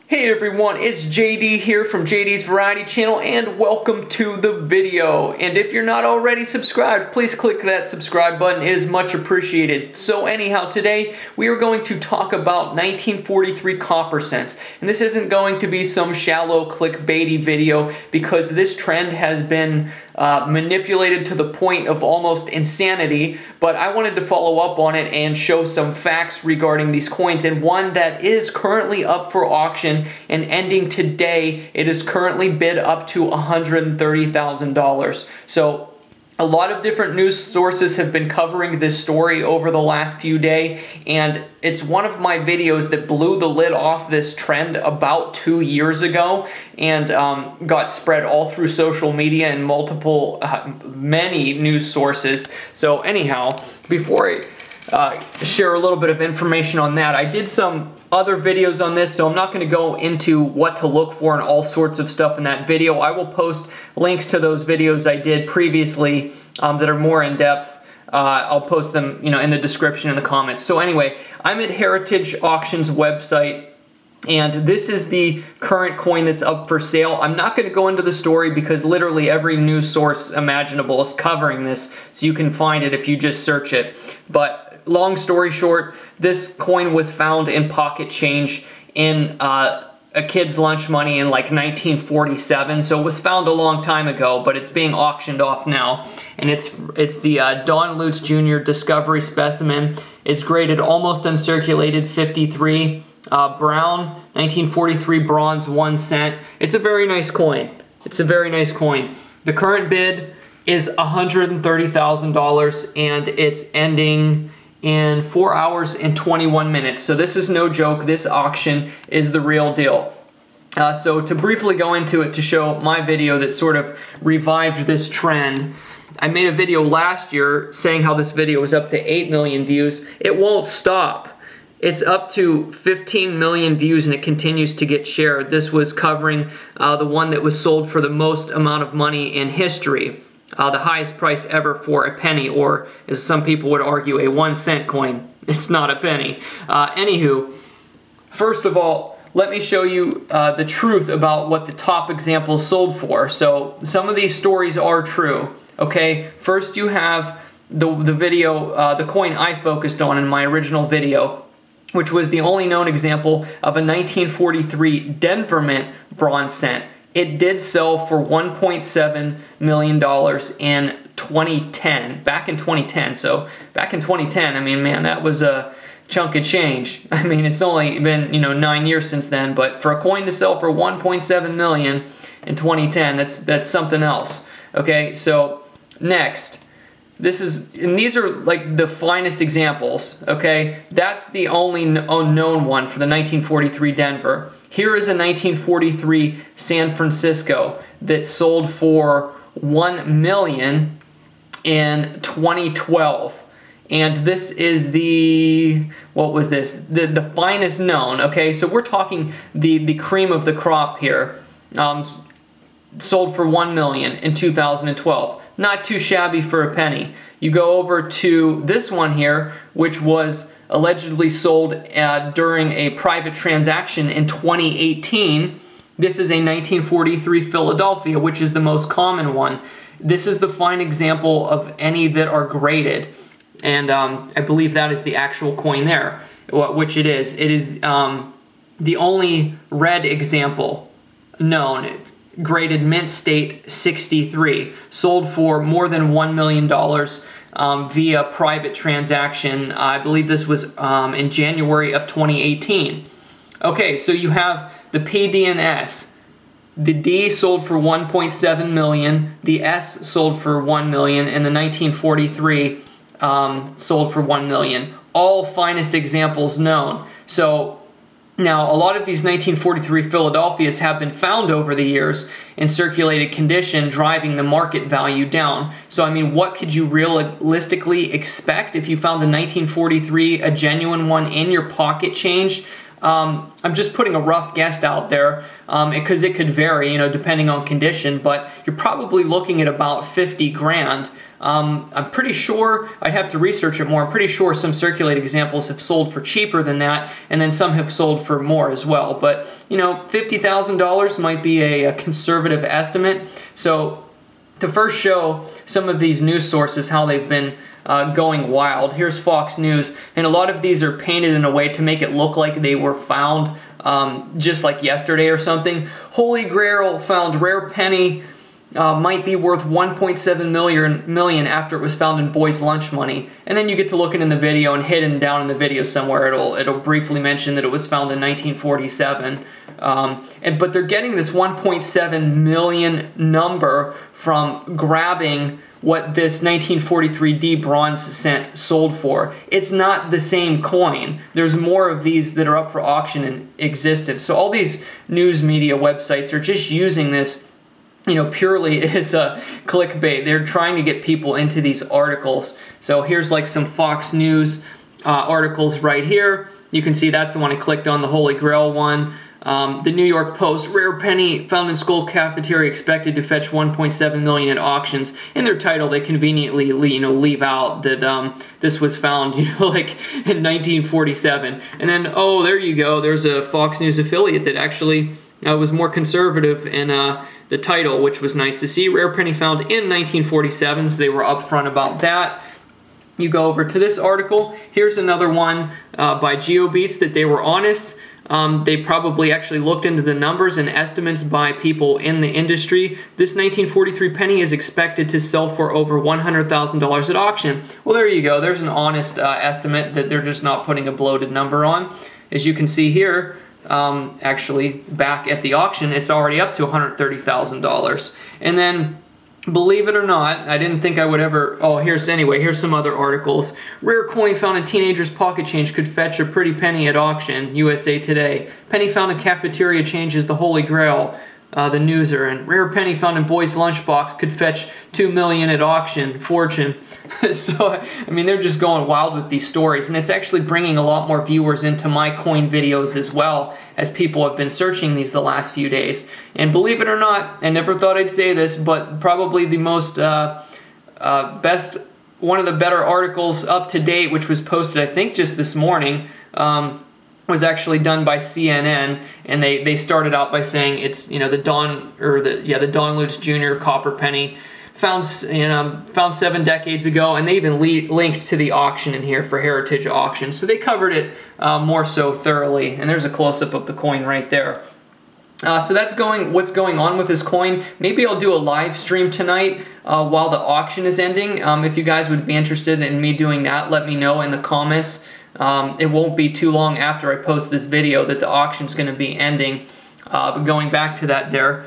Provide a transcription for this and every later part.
Hey everyone, it's JD here from JD's Variety Channel and welcome to the video. And if you're not already subscribed, please click that subscribe button. It is much appreciated. So anyhow, today we are going to talk about 1943 copper cents. And this isn't going to be some shallow clickbaity video because this trend has been manipulated to the point of almost insanity, but I wanted to follow up on it and show some facts regarding these coins, and one that is currently up for auction and ending today. It is currently bid up to $130,000. So a lot of different news sources have been covering this story over the last few days, and it's one of my videos that blew the lid off this trend about 2 years ago and got spread all through social media and many news sources. So anyhow, before I share a little bit of information on that, I did some other videos on this, so I'm not going to go into what to look for and all sorts of stuff in that video. I will post links to those videos I did previously that are more in depth. I'll post them, in the description in the comments. So anyway, I'm at Heritage Auctions website, and this is the current coin that's up for sale. I'm not going to go into the story because literally every news source imaginable is covering this, so you can find it if you just search it. But long story short, this coin was found in pocket change in a kid's lunch money in like 1947, so it was found a long time ago, but it's being auctioned off now. And it's the Don Lute Jr. Discovery specimen. It's graded almost uncirculated 53, brown, 1943 bronze, 1 cent. It's a very nice coin. It's a very nice coin. The current bid is $130,000 and it's ending in 4 hours and 21 minutes. So this is no joke. This auction is the real deal. So to briefly go into it, to show my video that sort of revived this trend, I made a video last year saying how this video was up to 8 million views. It won't stop. It's up to 15 million views and it continues to get shared. This was covering the one that was sold for the most amount of money in history. The highest price ever for a penny, or as some people would argue, a 1 cent coin. It's not a penny. Anywho, first of all, let me show you the truth about what the top examples sold for. So some of these stories are true. Okay, first you have the video, the coin I focused on in my original video, which was the only known example of a 1943 Denver Mint bronze cent. It did sell for $1.7 million in 2010, back in 2010. So back in 2010, I mean, man, that was a chunk of change. I mean, it's only been, 9 years since then, but for a coin to sell for $1.7 million in 2010, that's something else. Okay, so next, these are like the finest examples, okay? That's the only unknown one for the 1943 Denver. Here is a 1943 San Francisco that sold for $1 million in 2012. And this is what was this? The finest known, okay? So we're talking the cream of the crop here. Sold for $1 million in 2012. Not too shabby for a penny. You go over to this one here, which was allegedly sold during a private transaction in 2018. This is a 1943 Philadelphia, which is the most common one. This is the fine example of any that are graded. And I believe that is the actual coin there, which it is. It is the only red example known. Graded mint state 63, sold for more than $1 million via private transaction. I believe this was in January of 2018. Okay, so you have the P, D, and S. The D sold for $1.7 million, the S sold for $1 million, and the 1943 sold for $1 million. All finest examples known. So now, a lot of these 1943 Philadelphias have been found over the years in circulated condition, driving the market value down. So, I mean, what could you realistically expect if you found a 1943, a genuine one, in your pocket change? I'm just putting a rough guess out there because it could vary, depending on condition, but you're probably looking at about 50 grand I'm pretty sure, I'd have to research it more, I'm pretty sure some circulating examples have sold for cheaper than that, and then some have sold for more as well. But, you know, $50,000 might be a conservative estimate. So to first show some of these news sources how they've been going wild, here's Fox News, and a lot of these are painted in a way to make it look like they were found just like yesterday or something. Holy Grail found, rare penny might be worth 1.7 million after it was found in boys' lunch money. And then you get to looking in the video, and hidden down in the video somewhere it'll briefly mention that it was found in 1947. But they're getting this 1.7 million number from grabbing what this 1943D bronze cent sold for. It's not the same coin. There's more of these that are up for auction in existence. So all these news media websites are just using this, you know, purely as a clickbait. They're trying to get people into these articles. So here's like some Fox News articles right here. You can see that's the one I clicked on, the Holy Grail one. The New York Post, rare penny found in school cafeteria expected to fetch 1.7 million at auctions. In their title, they conveniently, you know, leave out that this was found, you know, like in 1947. And then, oh, there you go. There's a Fox News affiliate that actually was more conservative in the title, which was nice to see. Rare penny found in 1947, so they were upfront about that. You go over to this article. Here's another one by GeoBeats that they were honest. They probably actually looked into the numbers and estimates by people in the industry. This 1943 penny is expected to sell for over $100,000 at auction. Well, there you go. There's an honest estimate that they're just not putting a bloated number on. As you can see here, actually back at the auction, it's already up to $130,000. And then, believe it or not, I didn't think I would ever... Oh, here's some other articles. Rare coin found in teenager's pocket change could fetch a pretty penny at auction. USA Today. Penny found in cafeteria change is the Holy Grail. The Newser. And rare penny found in boy's lunchbox could fetch $2 million at auction. Fortune. So, I mean, they're just going wild with these stories, and it's actually bringing a lot more viewers into my coin videos as well, as people have been searching these the last few days. And believe it or not, I never thought I'd say this, but probably the most best, one of the better articles up to date, which was posted, I think, just this morning, was actually done by CNN, and they started out by saying it's, you know, the Don Lute Jr. copper penny found 7 decades ago, and they even linked to the auction in here for Heritage Auction. So they covered it more so thoroughly, and there's a close-up of the coin right there. So that's what's going on with this coin. Maybe I'll do a live stream tonight while the auction is ending. If you guys would be interested in me doing that, let me know in the comments. It won't be too long after I post this video that the auction's going to be ending. But going back to that there,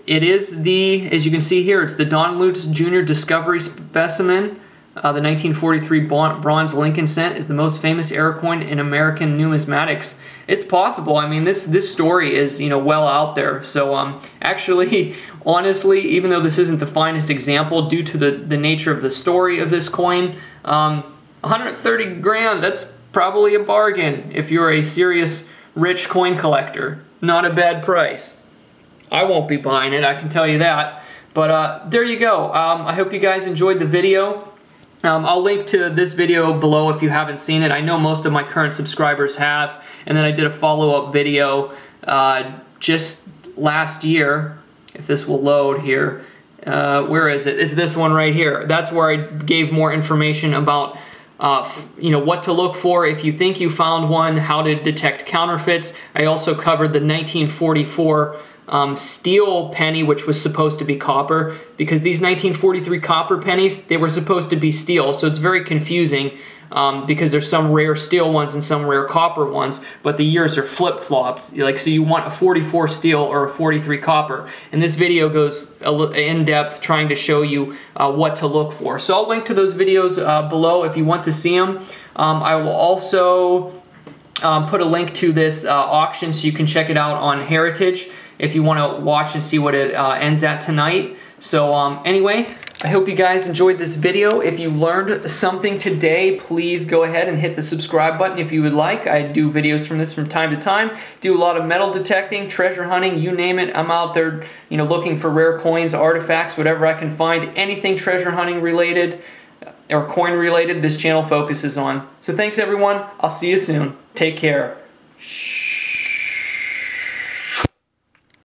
it is the, as you can see here, it's the Don Lute Jr. Discovery Specimen. The 1943 bronze Lincoln cent is the most famous era coin in American numismatics. It's possible. I mean, this story is, you know, well out there. So actually, honestly, even though this isn't the finest example due to the nature of the story of this coin, 130 grand, that's probably a bargain if you're a serious rich coin collector. Not a bad price. I won't be buying it, I can tell you that. But there you go. I hope you guys enjoyed the video. I'll link to this video below if you haven't seen it. I know most of my current subscribers have. And then I did a follow-up video just last year, if this will load here. Where is it? It's this one right here. That's where I gave more information about you know, what to look for if you think you found one, how to detect counterfeits. I also covered the 1944 steel penny, which was supposed to be copper, because these 1943 copper pennies, they were supposed to be steel, so it's very confusing because there's some rare steel ones and some rare copper ones, but the years are flip-flopped. Like, so you want a 44 steel or a 43 copper, and this video goes in depth trying to show you what to look for. So I'll link to those videos below if you want to see them. I will also put a link to this auction so you can check it out on Heritage if you want to watch and see what it ends at tonight. So anyway, I hope you guys enjoyed this video. If you learned something today, please go ahead and hit the subscribe button if you would like. I do videos from this from time to time. Do a lot of metal detecting, treasure hunting, you name it. I'm out there, looking for rare coins, artifacts, whatever I can find. Anything treasure hunting related or coin related, this channel focuses on. So thanks everyone. I'll see you soon. Take care. Shh.